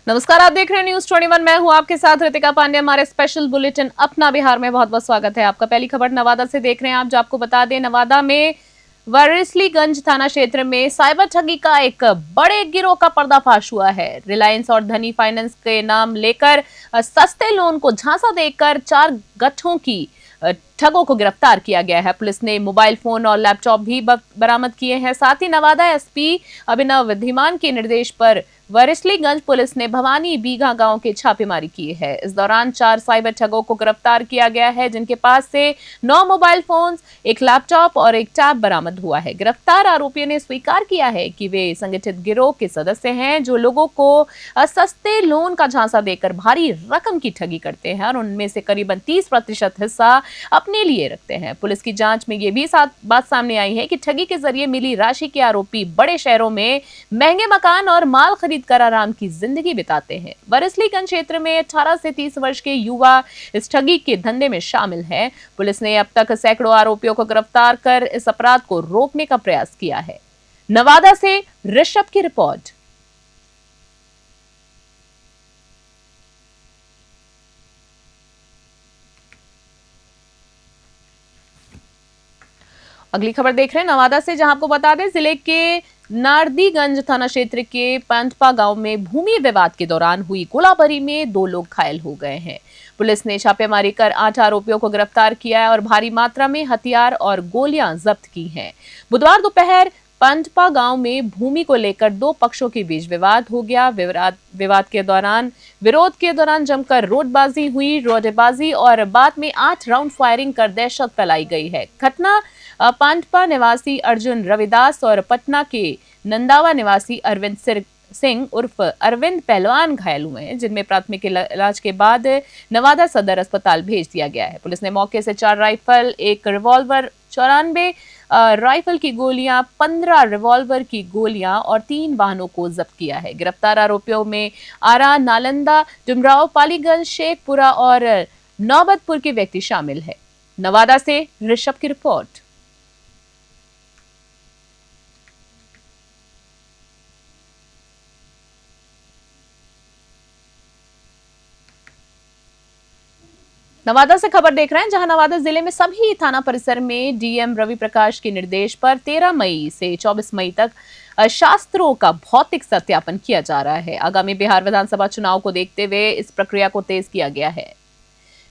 नमस्कार, आप देख रहे हैं न्यूज 21। मैं हूं आपके साथ रितिका पांडे। हमारे स्पेशल बुलेटिन अपना बिहार में बहुत बहुत स्वागत है आपका। पहली खबर नवादा से देख रहे हैं आप, जो आपको बता दें, नवादा में वारिसलीगंज थाना क्षेत्र में साइबर ठगी का एक बड़े गिरोह का पर्दाफाश हुआ है। रिलायंस और धनी फाइनेंस के नाम लेकर सस्ते लोन को झांसा देकर 4 गठों की ठगों को गिरफ्तार किया गया है। पुलिस ने मोबाइल फोन और लैपटॉप भी बरामद किए हैं। साथ ही नवादा एसपी अभिनव विधिमान के निर्देश पर वारिसलीगंज पुलिस ने भवानी बीघा गांव के छापेमारी की है। इस दौरान 4 साइबर ठगों को गिरफ्तार किया गया है, जिनके पास से 9 मोबाइल फोन्स, 1 लैपटॉप और 1 टैब बरामद हुआ है। गिरफ्तार आरोपियों ने स्वीकार किया है कि वे संगठित गिरोह के सदस्य हैं, जो लोगों को सस्ते लोन का झांसा देकर भारी रकम की ठगी करते हैं और उनमें से करीबन 30% हिस्सा अपने लिए रखते हैं। पुलिस की जांच में ये भी बात सामने आई है कि ठगी के जरिए मिली राशि के आरोपी बड़े शहरों में महंगे मकान और माल खरीद कर आराम की जिंदगी बिताते हैं। वारिसलीगंज क्षेत्र में 18 से 30 वर्ष के युवा इस ठगी के धंधे में शामिल हैं। पुलिस ने अब तक सैकड़ों आरोपियों को गिरफ्तार कर इस अपराध को रोकने का प्रयास किया है। नवादा से ऋषभ की रिपोर्ट। अगली खबर देख रहे हैं नवादा से, जहां आपको बता दें, जिले के नारदीगंज थाना क्षेत्र के पंथपा गांव में भूमि विवाद के दौरान हुई गोलाबारी में 2 लोग घायल हो गए हैं। पुलिस ने छापेमारी कर 8 आरोपियों को गिरफ्तार किया है और भारी मात्रा में हथियार और गोलियां जब्त की हैं। बुधवार दोपहर पंथपा गांव में भूमि को लेकर 2 पक्षों के बीच विवाद हो गया। विरोध के दौरान जमकर रोडबाजी और बाद में 8 राउंड फायरिंग कर दहशत फैलाई गई है। घटना पांडपा निवासी अर्जुन रविदास और पटना के नंदावा निवासी अरविंद सिंह उर्फ अरविंद पहलवान घायल हुए हैं, जिनमें प्राथमिक इलाज के बाद नवादा सदर अस्पताल भेज दिया गया है। पुलिस ने मौके से 4 राइफल, 1 रिवॉल्वर, 94 राइफल की गोलियां, 15 रिवॉल्वर की गोलियां और 3 वाहनों को जब्त किया है। गिरफ्तार आरोपियों में आरा, नालंदा, डुमराव, पालीगंज, शेखपुरा और नौबतपुर के व्यक्ति शामिल है। नवादा से ऋषभ की रिपोर्ट। नवादा से खबर देख रहे हैं, जहां नवादा जिले में सभी थाना परिसर में डीएम रवि प्रकाश के निर्देश पर 13 मई से 24 मई तक शास्त्रों का भौतिक सत्यापन किया जा रहा है। आगामी बिहार विधानसभा चुनाव को देखते हुए इस प्रक्रिया को तेज किया गया है।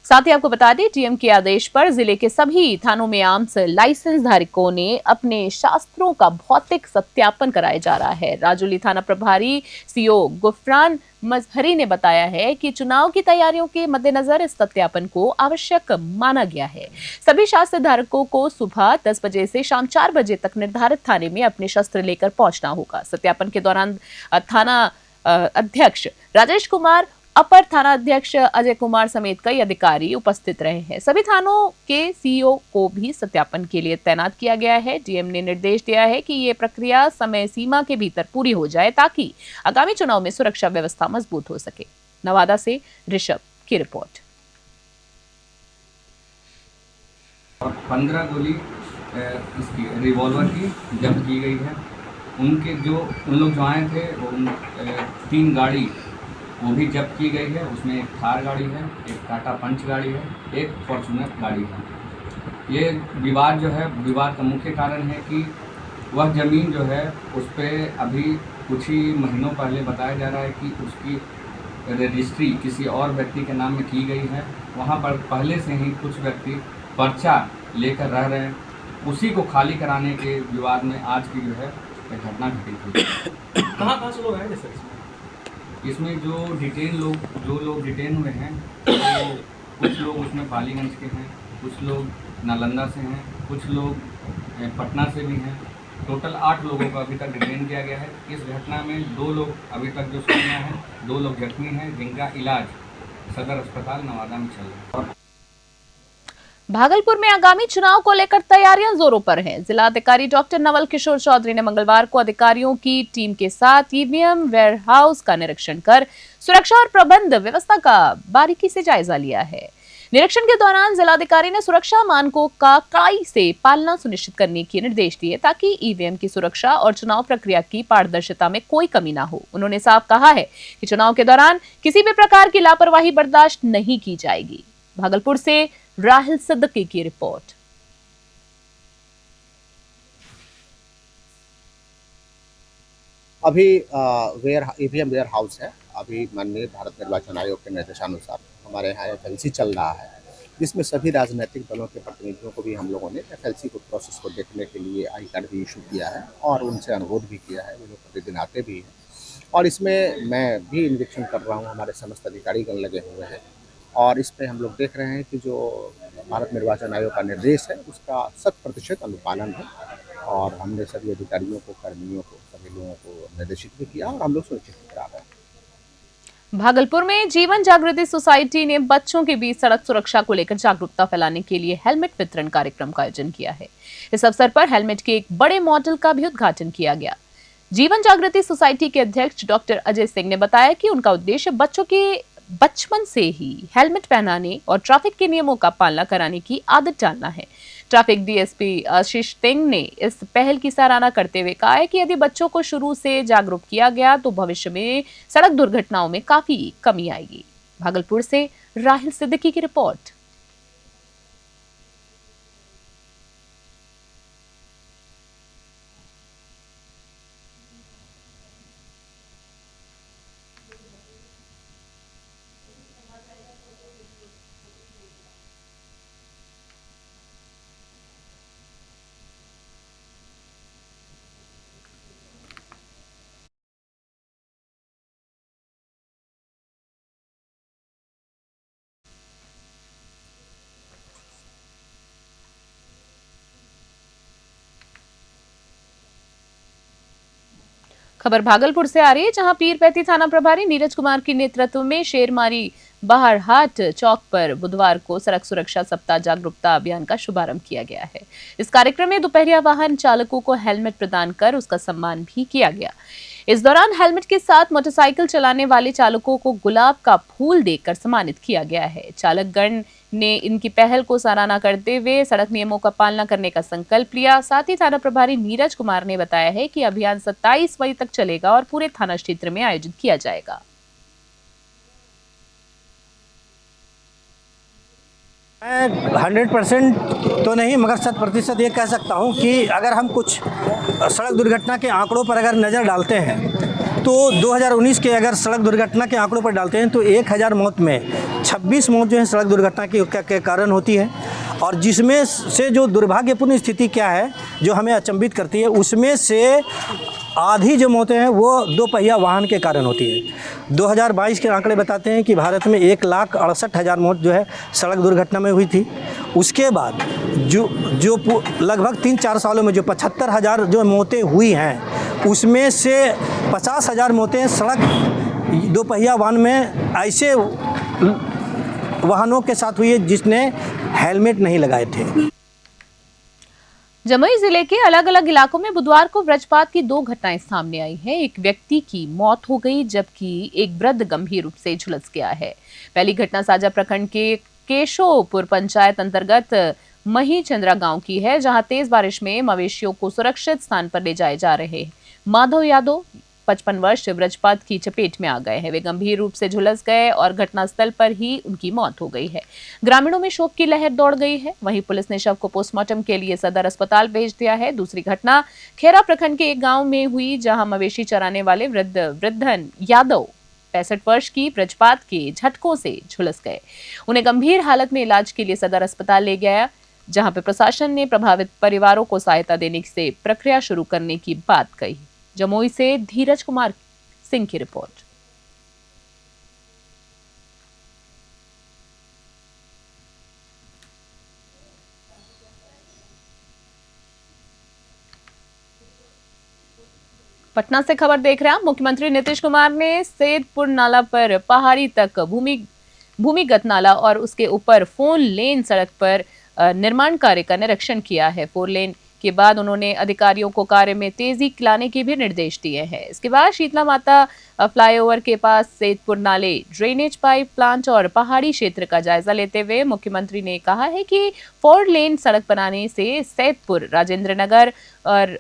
साथ ही आपको बता दें, डीएम के आदेश पर जिले के सभी थानों में आर्म्स लाइसेंस धारकों ने अपने शास्त्रों का भौतिक सत्यापन कराया जा रहा है। राजौली थाना प्रभारी सीओ गुफरान मजहरी ने बताया है कि चुनाव की तैयारियों के मद्देनजर इस सत्यापन को आवश्यक माना गया है। सभी शास्त्र धारकों को सुबह 10 बजे से शाम 4 बजे तक निर्धारित थाने में अपने शस्त्र लेकर पहुंचना होगा। सत्यापन के दौरान थाना अध्यक्ष राजेश कुमार, अपर थाना अध्यक्ष अजय कुमार समेत कई अधिकारी उपस्थित रहे हैं। सभी थानों के सीईओ को भी सत्यापन के लिए तैनात किया गया है। डीएम ने निर्देश दिया है कि ये प्रक्रिया समय सीमा के भीतर पूरी हो जाए, ताकि आगामी चुनाव में सुरक्षा व्यवस्था मजबूत हो सके। नवादा से ऋषभ की रिपोर्ट। 15 गोली इसकी रिवॉल्वर की जब्त की गई है। उन लोग जो आए थे, 3 गाड़ी वो भी जब्त की गई है। उसमें एक थार गाड़ी है, एक टाटा पंच गाड़ी है, एक फॉर्चूनर गाड़ी है। ये विवाद का मुख्य कारण है कि वह ज़मीन जो है उस पर अभी कुछ ही महीनों पहले बताया जा रहा है कि उसकी रजिस्ट्री किसी और व्यक्ति के नाम में की गई है। वहाँ पर पहले से ही कुछ व्यक्ति पर्चा लेकर रह रहे हैं। उसी को खाली कराने के विवाद में आज की जो है घटना घटित हुई। कहाँ से लोग आए सर? इसमें जो लोग डिटेन हुए हैं, तो कुछ लोग उसमें पालीगंज के हैं, कुछ लोग नालंदा से हैं, कुछ लोग पटना से भी हैं। टोटल 8 लोगों को अभी तक डिटेन किया गया है। इस घटना में 2 लोग अभी तक जो सामने हैं, 2 लोग जख्मी हैं, जिनका इलाज सदर अस्पताल नवादा में चल रहा है। भागलपुर में आगामी चुनाव को लेकर तैयारियां जोरों पर हैं। जिलाधिकारी डॉक्टर नवल किशोर चौधरी ने मंगलवार को अधिकारियों की टीम के साथ ईवीएम वेयरहाउस का निरीक्षण कर सुरक्षा और प्रबंध व्यवस्था का बारीकी से जायजा लिया है। निरीक्षण के दौरान जिलाधिकारी ने सुरक्षा मानकों का कड़ाई से पालना सुनिश्चित करने के निर्देश दिए ताकि ईवीएम की सुरक्षा और चुनाव प्रक्रिया की पारदर्शिता में कोई कमी ना हो। उन्होंने साफ कहा है कि चुनाव के दौरान किसी भी प्रकार की लापरवाही बर्दाश्त नहीं की जाएगी। भागलपुर से राहिल सिद्दीकी की रिपोर्ट। अभी ईवीएम वेयर हाउस है। अभी माननीय भारत निर्वाचन आयोग के निर्देशानुसार हमारे यहाँ FLC चल रहा है, जिसमें सभी राजनीतिक दलों के प्रतिनिधियों को भी हम लोगों ने FLC को प्रोसेस को देखने के लिए आई कार्ड भी इशू किया है और उनसे अनुरोध भी किया है। वो लोग प्रतिदिन आते भी हैं और इसमें मैं भी निरीक्षण कर रहा हूँ। हमारे समस्त अधिकारीगण लगे हुए हैं और इस पर हम लोग देख रहे हैं कि जो भारत निर्वाचन आयोग का निर्देश है उसका 100% अनुपालन है और हमने सभी अधिकारियों को, कर्मियों को, सभी लोगों को निर्देशित भी किया और हम लोग सुनिश्चित करा रहे हैं। भागलपुर में जीवन जागृति सोसाइटी ने बच्चों के बीच सड़क सुरक्षा को लेकर जागरूकता फैलाने के लिए हेलमेट वितरण कार्यक्रम का आयोजन किया है। इस अवसर पर हेलमेट के एक बड़े मॉडल का भी उद्घाटन किया गया। जीवन जागृति सोसाइटी के अध्यक्ष डॉक्टर अजय सिंह ने बताया कि उनका उद्देश्य बच्चों के बचपन से ही हेलमेट पहनाने और ट्रैफिक के नियमों का पालना कराने की आदत डालना है। ट्रैफिक डीएसपी आशीष सिंह ने इस पहल की सराहना करते हुए कहा है कि यदि बच्चों को शुरू से जागरूक किया गया तो भविष्य में सड़क दुर्घटनाओं में काफी कमी आएगी। भागलपुर से राहिल सिद्दीकी की रिपोर्ट। खबर भागलपुर से आ रही है, जहां पीरपैंती थाना प्रभारी नीरज कुमार के नेतृत्व में शेरमारी बाहरहाट चौक पर बुधवार को सड़क सुरक्षा सप्ताह जागरूकता अभियान का शुभारंभ किया गया है। इस कार्यक्रम में दोपहरिया वाहन चालकों को हेलमेट प्रदान कर उसका सम्मान भी किया गया। इस दौरान हेलमेट के साथ मोटरसाइकिल चलाने वाले चालकों को गुलाब का फूल देकर सम्मानित किया गया है। चालकगण ने इनकी पहल को सराहना करते हुए सड़क नियमों का पालना करने का संकल्प लिया। साथ ही थाना प्रभारी नीरज कुमार ने बताया है कि अभियान 27 मई तक चलेगा और पूरे थाना क्षेत्र में आयोजित किया जाएगा। मैं 100% तो नहीं मगर 100% ये कह सकता हूँ कि अगर हम कुछ सड़क दुर्घटना के आंकड़ों पर अगर नज़र डालते हैं तो 2019 के अगर सड़क दुर्घटना के आंकड़ों पर डालते हैं तो 1000 मौत में 26 मौत जो है सड़क दुर्घटना के कारण होती है। और जिसमें से जो दुर्भाग्यपूर्ण स्थिति क्या है जो हमें अचंभित करती है, उसमें से आधी जो मौतें हैं वो 2 पहिया वाहन के कारण होती है। 2022 के आंकड़े बताते हैं कि भारत में 1,68,000 मौत जो है सड़क दुर्घटना में हुई थी। उसके बाद जो लगभग 3-4 सालों में जो 75,000 जो मौतें हुई हैं उसमें से 50,000 मौतें सड़क 2 पहिया वाहन में ऐसे वाहनों के साथ हुई है जिसने हेलमेट नहीं लगाए थे। जमुई जिले के अलग अलग इलाकों में बुधवार को वज्रपात की 2 घटनाएं सामने आई हैं। एक व्यक्ति की मौत हो गई जबकि एक वृद्ध गंभीर रूप से झुलस गया है। पहली घटना साजा प्रखंड के केशोपुर पंचायत अंतर्गत महीचंद्रा गांव की है, जहां तेज बारिश में मवेशियों को सुरक्षित स्थान पर ले जाए जा रहे माधव यादव 55 वर्ष वज्रपात की चपेट में आ गए हैं। वे गंभीर रूप से झुलस गए और घटनास्थल पर ही उनकी मौत हो गई है। ग्रामीणों में शोक की लहर दौड़ गई है। वहीं पुलिस ने शव को पोस्टमार्टम के लिए सदर अस्पताल भेज दिया है। दूसरी घटना खेरा प्रखंड के एक गांव में हुई, जहां मवेशी चराने वाले वृद्धन यादव 65 वर्ष की वज्रपात के झटकों से झुलस गए। उन्हें गंभीर हालत में इलाज के लिए सदर अस्पताल ले गया, जहां पे प्रशासन ने प्रभावित परिवारों को सहायता देने से प्रक्रिया शुरू करने की बात कही। जमुई से धीरज कुमार सिंह की रिपोर्ट। पटना से खबर देख रहे हैं। मुख्यमंत्री नीतीश कुमार ने सैदपुर नाला पर पहाड़ी तक भूमिगत नाला और उसके ऊपर 4 लेन सड़क पर निर्माण कार्य का निरीक्षण किया है। 4 लेन के बाद उन्होंने अधिकारियों को कार्य में तेजी लाने के भी निर्देश दिए हैं। इसके बाद शीतला माता फ्लाईओवर के पास सैदपुर नाले, ड्रेनेज पाइप प्लांट और पहाड़ी क्षेत्र का जायजा लेते हुए मुख्यमंत्री ने कहा है कि 4 लेन सड़क बनाने से सैदपुर, राजेंद्र नगर और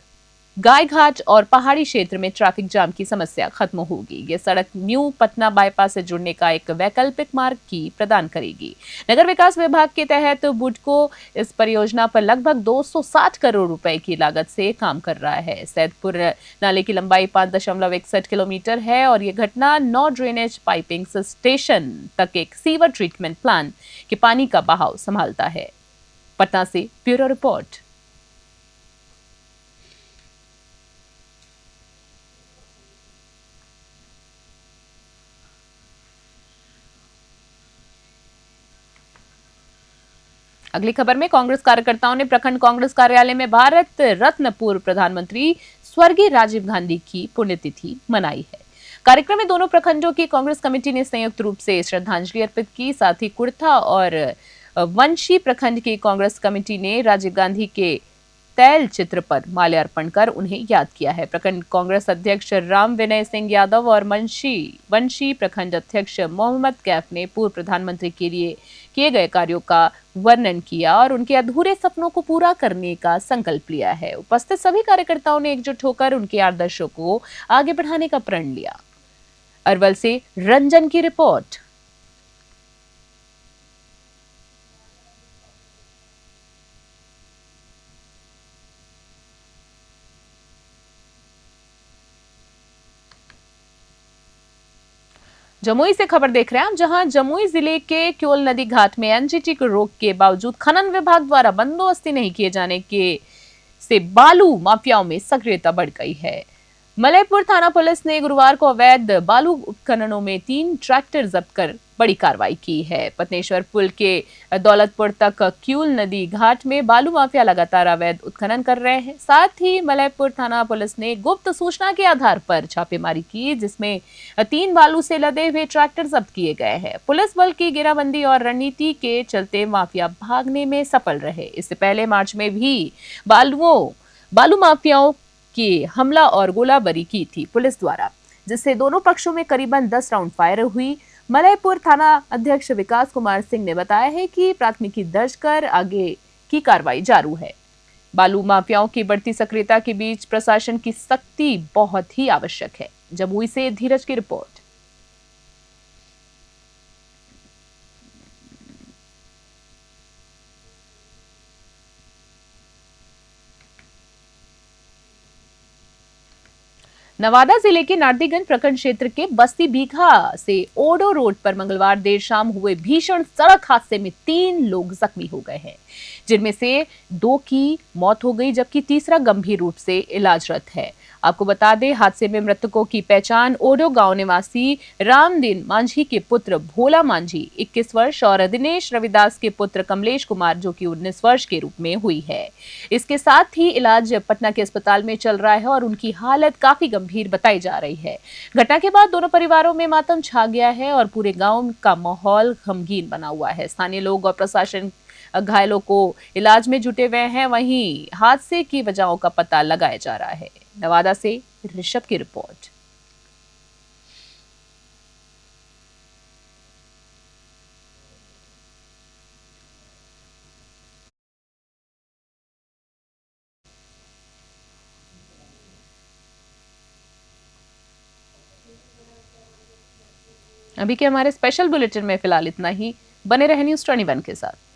गायघाट और पहाड़ी क्षेत्र में ट्रैफिक जाम की समस्या खत्म होगी। ये सड़क न्यू पटना बाईपास से जुड़ने का एक वैकल्पिक मार्ग की प्रदान करेगी। नगर विकास विभाग के तहत बुडको इस परियोजना पर लगभग 260 करोड़ रुपए की लागत से काम कर रहा है। सैदपुर नाले की लंबाई 5.61 किलोमीटर है और ये घटना 9 ड्रेनेज पाइपिंग स्टेशन तक एक सीवर ट्रीटमेंट प्लांट के पानी का बहाव संभालता है। पटना से ब्यूरो रिपोर्ट। अगली खबर में कांग्रेस कार्यकर्ताओं ने प्रखंड कांग्रेस कार्यालय में भारत रत्न पूर्व प्रधानमंत्री स्वर्गीय राजीव गांधी की पुण्यतिथि मनाई है। कार्यक्रम में दोनों प्रखंडों की कांग्रेस कमेटी ने संयुक्त रूप से श्रद्धांजलि अर्पित की। साथ ही कुर्था और वंशी प्रखंड की कांग्रेस कमेटी ने राजीव गांधी के तैल चित्र पर माल्यार्पण कर उन्हें याद किया है। प्रखंड कांग्रेस अध्यक्ष राम विनय सिंह यादव और वंशी प्रखंड अध्यक्ष मोहम्मद कैफ ने पूर्व प्रधानमंत्री के लिए किए गए कार्यों का वर्णन किया और उनके अधूरे सपनों को पूरा करने का संकल्प लिया है। उपस्थित सभी कार्यकर्ताओं ने एकजुट होकर उनके आदर्शों को आगे बढ़ाने का प्रण लिया। अरवल से रंजन की रिपोर्ट। जमुई से खबर देख रहे हैं आप, जहां जमुई जिले के क्योल नदी घाट में एनजीटी को रोक के बावजूद खनन विभाग द्वारा बंदोबस्ती नहीं किए जाने के से बालू माफियाओं में सक्रियता बढ़ गई है। मलयपुर थाना पुलिस ने गुरुवार को अवैध बालू उत्खननों में 3 ट्रैक्टर जब्त कर बड़ी कार्रवाई की है। पत्नेश्वर पुल के दौलतपुर तक क्यूल नदी घाट में बालू माफिया लगातार अवैध उत्खनन कर रहे हैं। साथ ही मलयपुर थाना पुलिस ने गुप्त सूचना के आधार पर छापेमारी की, जिसमें 3 बालू से लदे हुए ट्रैक्टर जब्त किए गए हैं। पुलिस बल की घेराबंदी और रणनीति के चलते माफिया भागने में सफल रहे। इससे पहले मार्च में भी बालू माफियाओं की हमला और गोलाबारी की थी पुलिस द्वारा, जिससे दोनों पक्षों में करीबन 10 राउंड फायर हुई। मलयपुर थाना अध्यक्ष विकास कुमार सिंह ने बताया है कि प्राथमिकी दर्ज कर आगे की कार्रवाई जारी है। बालू माफियाओं की बढ़ती सक्रियता के बीच प्रशासन की सख्ती बहुत ही आवश्यक है। जमुई से धीरज की रिपोर्ट। नवादा जिले के नारदीगंज प्रखंड क्षेत्र के बस्ती बीघा से ओडो रोड पर मंगलवार देर शाम हुए भीषण सड़क हादसे में 3 लोग जख्मी हो गए हैं, जिनमें से 2 की मौत हो गई जबकि तीसरा गंभीर रूप से इलाजरत है। आपको बता दें, हादसे में मृतकों की पहचान ओडो गांव निवासी रामदीन मांझी के पुत्र भोला मांझी 21 वर्ष और दिनेश रविदास के पुत्र कमलेश कुमार जो कि 19 वर्ष के रूप में हुई है। इसके साथ ही इलाज पटना के अस्पताल में चल रहा है और उनकी हालत काफी गंभीर बताई जा रही है। घटना के बाद दोनों परिवारों में मातम छा गया है और पूरे गांव का माहौल गमगीन बना हुआ है। स्थानीय लोग और प्रशासन घायलों को इलाज में जुटे हुए हैं। वहीं हादसे की वजहों का पता लगाया जा रहा है। नवादा से ऋषभ की रिपोर्ट। अभी के हमारे स्पेशल बुलेटिन में फिलहाल इतना ही। बने रहे न्यूज़ 21 के साथ।